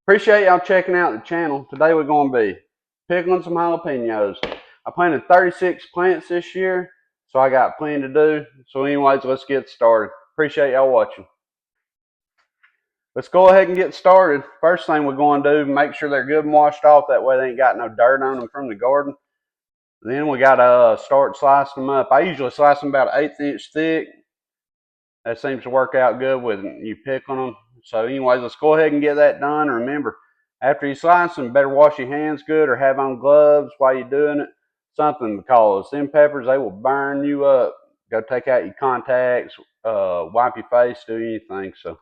Appreciate y'all checking out the channel. Today we're going to be pickling some jalapenos. I planted 36 plants this year, so I got plenty to do. So anyways, let's get started. Appreciate y'all watching. Let's go ahead and get started. First thing we're going to do, make sure they're good and washed off. That way they ain't got no dirt on them from the garden. Then we got to start slicing them up. I usually slice them about 1/8 inch thick. That seems to work out good with you pickling them. So anyways, let's go ahead and get that done. Remember, after you slice them, better wash your hands good or have on gloves while you're doing it. Something, because them peppers, they will burn you up. Go take out your contacts, wipe your face, do anything. So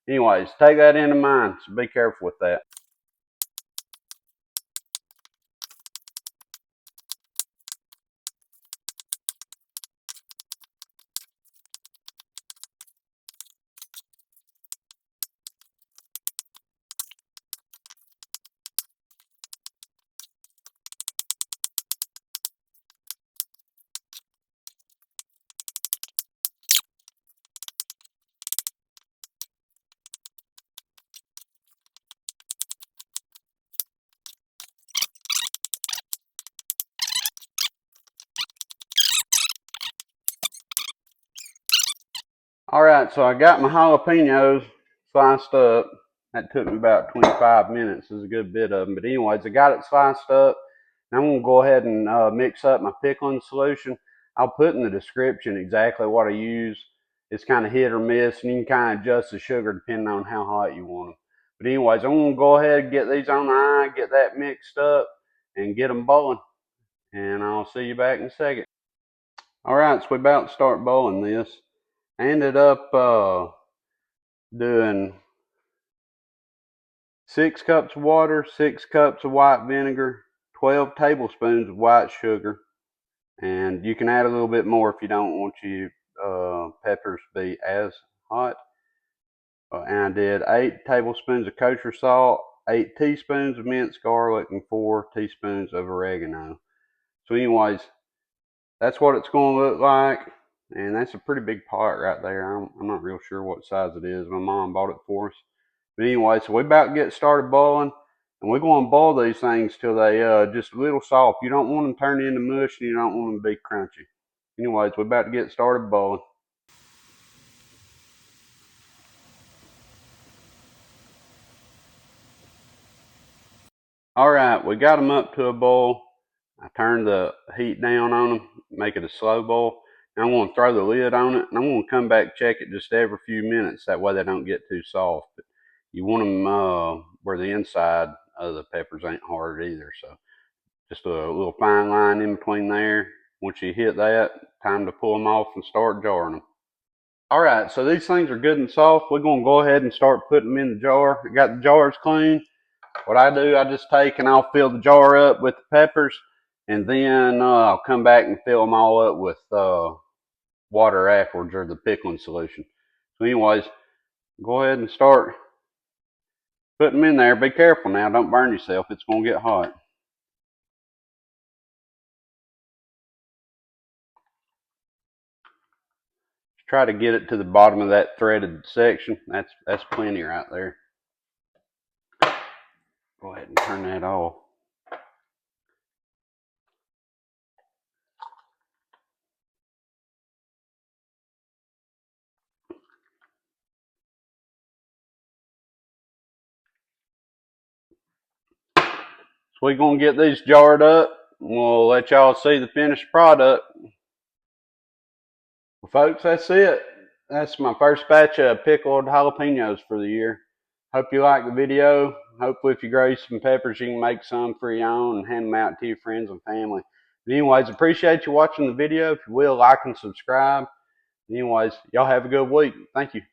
anyways, take that into mind. So be careful with that. All right, so I got my jalapenos sliced up. That took me about 25 minutes. There's a good bit of them. But anyways, I got it sliced up. Now I'm going to go ahead and mix up my pickling solution. I'll put in the description exactly what I use. It's kind of hit or miss, and you can kind of adjust the sugar depending on how hot you want them. But anyways, I'm going to go ahead and get these on the eye, get that mixed up, and get them boiling. And I'll see you back in a second. All right, so we're about to start boiling this. I ended up doing 6 cups of water, 6 cups of white vinegar, 12 tablespoons of white sugar, and you can add a little bit more if you don't want your peppers to be as hot. And I did 8 tablespoons of kosher salt, 8 teaspoons of minced garlic, and 4 teaspoons of oregano. So anyways, that's what it's going to look like. And that's a pretty big pot right there. I'm not real sure what size it is. My mom bought it for us. But anyway, so we're about to get started boiling. And we're going to boil these things till they just a little soft. You don't want them turned into mush, and you don't want them to be crunchy. Anyways, we're about to get started boiling. All right, we got them up to a boil. I turned the heat down on them, make it a slow boil. Now I'm going to throw the lid on it, and I'm going to come back check it just every few minutes. That way they don't get too soft. But you want them where the inside of the peppers ain't hard either. So just a little fine line in between there. Once you hit that, time to pull them off and start jarring them. All right, so these things are good and soft. We're going to go ahead and start putting them in the jar. I got the jars clean. What I do, I just take and I'll fill the jar up with the peppers, and then I'll come back and fill them all up with water afterwards, or the pickling solution. So anyways, go ahead and start putting them in there. Be careful now, don't burn yourself. It's going to get hot. Try to get it to the bottom of that threaded section. That's plenty right there. Go ahead and turn that off. So we're going to get these jarred up. We'll let y'all see the finished product. Well, folks, that's it. That's my first batch of pickled jalapenos for the year. Hope you liked the video. Hopefully if you grow some peppers, you can make some for your own and hand them out to your friends and family. But anyways, appreciate you watching the video. If you will, like and subscribe. Anyways, y'all have a good week. Thank you.